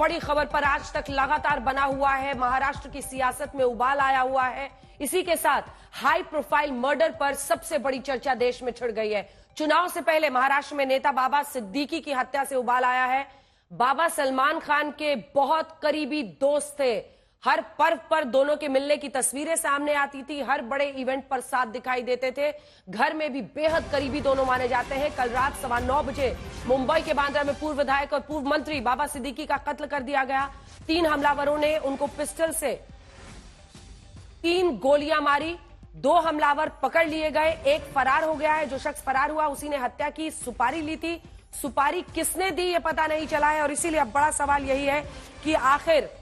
बड़ी खबर पर आज तक लगातार बना हुआ है। महाराष्ट्र की सियासत में उबाल आया हुआ है। इसी के साथ हाई प्रोफाइल मर्डर पर सबसे बड़ी चर्चा देश में छिड़ गई है। चुनाव से पहले महाराष्ट्र में नेता बाबा सिद्दीकी की हत्या से उबाल आया है। बाबा सलमान खान के बहुत करीबी दोस्त थे। हर पर्व पर दोनों के मिलने की तस्वीरें सामने आती थी, हर बड़े इवेंट पर साथ दिखाई देते थे। घर में भी बेहद करीबी दोनों माने जाते हैं। कल रात 9:15 बजे मुंबई के बांद्रा में पूर्व विधायक और पूर्व मंत्री बाबा सिद्दीकी का कत्ल कर दिया गया। 3 हमलावरों ने उनको पिस्टल से 3 गोलियां मारी। 2 हमलावर पकड़ लिए गए, एक फरार हो गया है। जो शख्स फरार हुआ उसी ने हत्या की। सुपारी ली थी, सुपारी किसने दी ये पता नहीं चला है। और इसीलिए अब बड़ा सवाल यही है कि आखिर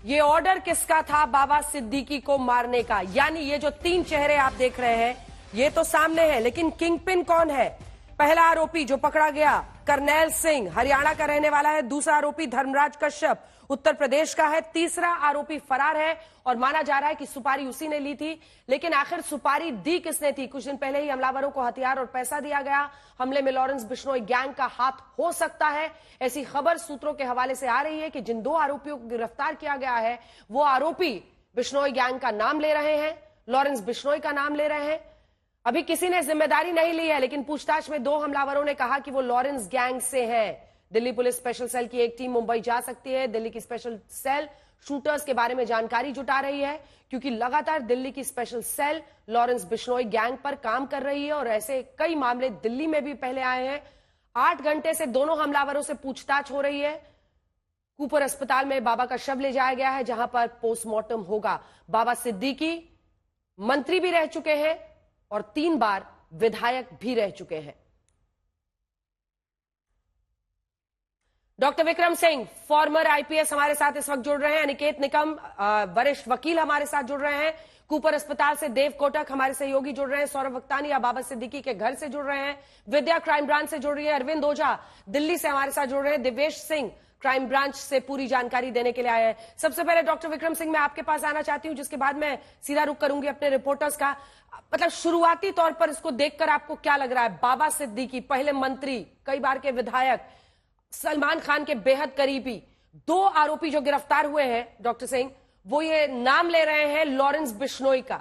ये ऑर्डर किसका था बाबा सिद्दीकी को मारने का। यानी ये जो 3 चेहरे आप देख रहे हैं ये तो सामने है, लेकिन किंगपिन कौन है? पहला आरोपी जो पकड़ा गया करनैल सिंह हरियाणा का रहने वाला है। दूसरा आरोपी धर्मराज कश्यप उत्तर प्रदेश का है। तीसरा आरोपी फरार है और माना जा रहा है कि सुपारी उसी ने ली थी। लेकिन आखिर सुपारी दी किसने थी? कुछ दिन पहले ही हमलावरों को हथियार और पैसा दिया गया। हमले में लॉरेंस बिश्नोई गैंग का हाथ हो सकता है, ऐसी खबर सूत्रों के हवाले से आ रही है कि जिन 2 आरोपियों को गिरफ्तार किया गया है वो आरोपी बिश्नोई गैंग का नाम ले रहे हैं, लॉरेंस बिश्नोई का नाम ले रहे हैं। अभी किसी ने जिम्मेदारी नहीं ली है, लेकिन पूछताछ में 2 हमलावरों ने कहा कि वो लॉरेंस गैंग से हैं। दिल्ली पुलिस स्पेशल सेल की एक टीम मुंबई जा सकती है। दिल्ली की स्पेशल सेल शूटर्स के बारे में जानकारी जुटा रही है, क्योंकि लगातार दिल्ली की special cell Lawrence Bishnoi gang पर काम कर रही है और ऐसे कई मामले दिल्ली में भी पहले आए हैं। 8 घंटे से दोनों हमलावरों से पूछताछ हो रही है। कूपर अस्पताल में बाबा का शव ले जाया गया है, जहां पर पोस्टमार्टम होगा। बाबा सिद्दीकी मंत्री भी रह चुके हैं और 3 बार विधायक भी रह चुके हैं। Doctor Vikram Singh farmer IPS हमारे साथ इस वक्त जुड़ रहे हैं। अनिकेत निकम वरिष्ठ वकील हमारे साथ जुड़ रहे हैं। कूपर अस्पताल से देव कोटक हमारे सहयोगी जुड़ रहे हैं। सौरभ वक्तानिया बाबा सिद्दीकी के घर से जुड़ रहे हैं। विद्या क्राइम ब्रांच से जुड़ रही है। अरविंद ओझा दिल्ली से हमारे साथ जुड़ रहे हैं। दिव्येश सिंह क्राइम ब्रांच से पूरी जानकारी देने के लिए आए हैं। सबसे पहले डॉक्टर विक्रम सिंह मैं आपके पास आना चाहती हूं, जिसके बाद मैं सीधा रुख करूंगी अपने रिपोर्टर्स का। मतलब शुरुआती तौर पर इसको देखकर आपको क्या लग रहा है? बाबा सिद्दीकी पहले मंत्री, कई बार के विधायक, सलमान खान के बेहद करीबी, 2 आरोपी जो गिरफ्तार हुए हैं डॉक्टर सिंह, वो ये नाम ले रहे हैं लॉरेंस बिश्नोई का।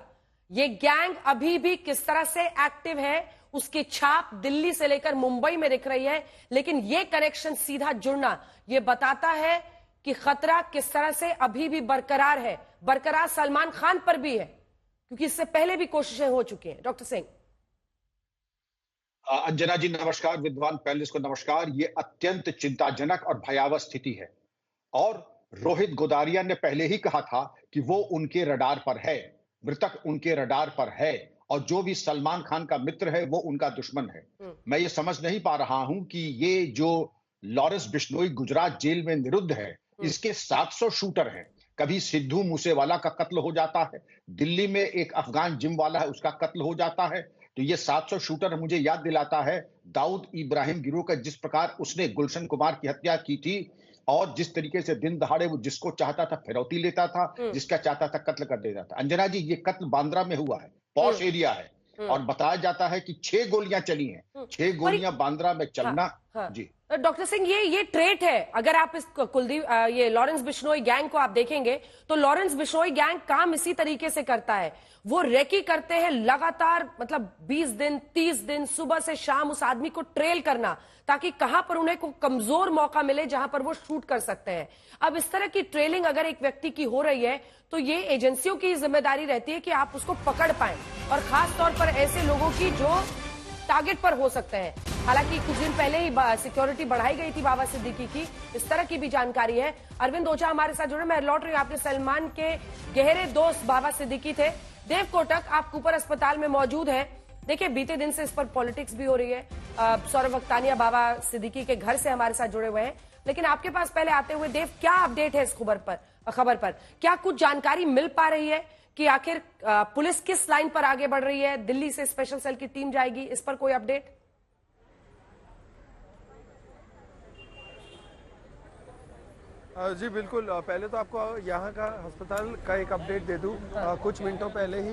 ये गैंग अभी भी किस तरह से एक्टिव है, उसकी छाप दिल्ली से लेकर मुंबई में दिख रही है। लेकिन ये कनेक्शन सीधा जुड़ना ये बताता है कि खतरा किस तरह से अभी भी बरकरार है। बरकरार सलमान खान पर भी है, क्योंकि इससे पहले भी कोशिशें हो चुकी हैं। डॉक्टर सिंह। अंजना जी नमस्कार, विद्वान पैनलिस्ट को नमस्कार। ये अत्यंत चिंताजनक और भयावह स्थिति है और रोहित गोदारिया ने पहले ही कहा था कि वो उनके रडार पर है, मृतक उनके रडार पर है और जो भी सलमान खान का मित्र है वो उनका दुश्मन है। मैं ये समझ नहीं पा रहा हूं कि ये जो लॉरेंस बिश्नोई गुजरात जेल में निरुद्ध है, इसके 700 शूटर हैं। कभी सिद्धू मूसेवाला का कत्ल हो जाता है, दिल्ली में एक अफगान जिम वाला है उसका कत्ल हो जाता है, तो ये 700 शूटर मुझे याद दिलाता है दाऊद इब्राहिम गिरोह का, जिस प्रकार उसने गुलशन कुमार की हत्या की थी और जिस तरीके से दिन दहाड़े वो जिसको चाहता था फिरौती लेता था, जिसका चाहता था कत्ल कर देता था। अंजना जी ये कत्ल बांद्रा में हुआ है, पॉश एरिया है और बताया जाता है कि 6 गोलियां चली हैं। 6 गोलियां बांद्रा में चलना। हाँ। जी डॉक्टर सिंह, ये ट्रेट है। अगर आप इस कुलदीप ये लॉरेंस बिश्नोई गैंग को आप देखेंगे तो लॉरेंस बिश्नोई गैंग काम इसी तरीके से करता है। वो रेकी करते हैं लगातार, मतलब 20 दिन 30 दिन सुबह से शाम उस आदमी को ट्रेल करना, ताकि कहां पर उन्हें को कमजोर मौका मिले जहां पर वो शूट कर सकते हैं। अब इस तरह की ट्रेलिंग अगर एक व्यक्ति की हो रही है तो ये एजेंसियों की जिम्मेदारी रहती है कि आप उसको पकड़ पाएं, और खास तौर पर ऐसे लोगों की जो टारगेट पर हो सकते हैं। हालांकि कुछ दिन पहले ही सिक्योरिटी बढ़ाई गई थी बाबा सिद्दीकी की, इस तरह की भी जानकारी है। अरविंद ओझा हमारे साथ जुड़े। मैं लौट रही हूं, आपने सलमान के गहरे दोस्त बाबा सिद्दीकी थे। देव कोटक आप कूपर अस्पताल में मौजूद हैं। देखिए बीते दिन से इस पर पॉलिटिक्स भी हो रही है। सौरभ वक्तानिया बाबा सिद्दीकी के घर से हमारे साथ जुड़े हुए हैं, लेकिन आपके पास पहले आते हुए देव, क्या अपडेट है इस खबर पर? क्या कुछ जानकारी मिल पा रही है कि आखिर पुलिस किस लाइन पर आगे बढ़ रही है? दिल्ली से स्पेशल सेल की टीम जाएगी, इस पर कोई अपडेट? जी बिल्कुल। पहले तो आपको यहाँ का अस्पताल का एक अपडेट दे दूँ। कुछ मिनटों पहले ही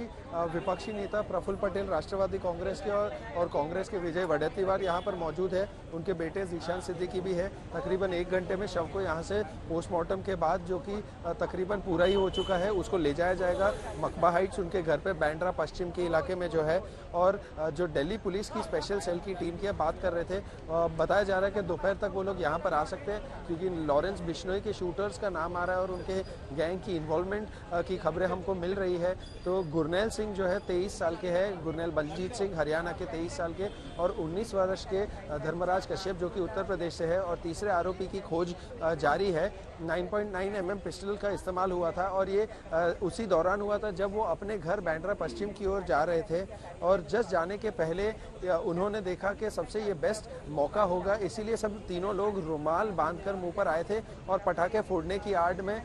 विपक्षी नेता प्रफुल्ल पटेल राष्ट्रवादी कांग्रेस के और कांग्रेस के विजय वडेट्टीवार यहाँ पर मौजूद है। उनके बेटे जीशान सिद्दीकी भी है। तकरीबन 1 घंटे में शव को यहाँ से पोस्टमार्टम के बाद, जो कि तकरीबन पूरा ही हो चुका है, उसको ले जाया जाएगा मकबा हाइट्स उनके घर पे बांद्रा पश्चिम के इलाके में जो है। और जो दिल्ली पुलिस की स्पेशल सेल की टीम की बात कर रहे थे, बताया जा रहा है कि दोपहर तक वो लोग यहाँ पर आ सकते हैं, क्योंकि लॉरेंस बिश्नोई के शूटर्स का नाम आ रहा है और उनके गैंग की इन्वॉल्वमेंट की खबरें हमको मिल रही है। तो गुरनैल सिंह जो है 23 साल के हैं, गुरनैल बलजीत सिंह हरियाणा के 23 साल के, और 19 वर्ष के धर्मराज कश्यप जो कि उत्तर प्रदेश से है। और तीसरे आरोपी की खोज जारी है। 9.9 mm पिस्टल का इस्तेमाल हुआ था और ये उसी दौरान हुआ था जब वो अपने घर बांद्रा पश्चिम की ओर जा रहे थे। और जस्ट जाने के पहले उन्होंने देखा कि सबसे ये बेस्ट मौका होगा, इसीलिए सब तीनों लोग रुमाल बांधकर मुंह पर आए थे और पटाखे फोड़ने की आड़ में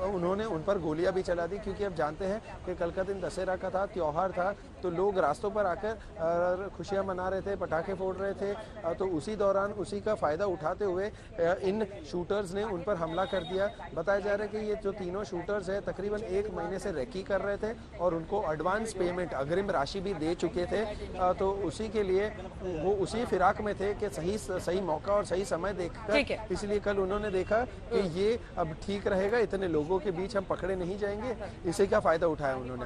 उन्होंने उन पर गोलियां भी चला दी। क्योंकि अब जानते हैं कि कल का दिन दशहरा का था, त्योहार था, तो लोग रास्तों पर आकर खुशियां मना रहे थे, पटाखे फोड़ रहे थे। तो उसी दौरान उसी का फायदा उठाते हुए इन शूटर्स ने उन पर हमला कर दिया। बताया जा रहा है कि ये जो तीनों शूटर्स हैं तकरीबन 1 महीने से रेकी कर रहे थे और उनको एडवांस पेमेंट, अग्रिम राशि भी दे चुके थे। तो उसी के लिए वो उसी फिराक में थे कि सही मौका और सही समय देखकर, इसलिए कल उन्होंने देखा कि ये अब ठीक रहेगा, इतने लोगों के बीच हम पकड़े नहीं जाएंगे। इसे क्या फायदा उठाया उन्होंने।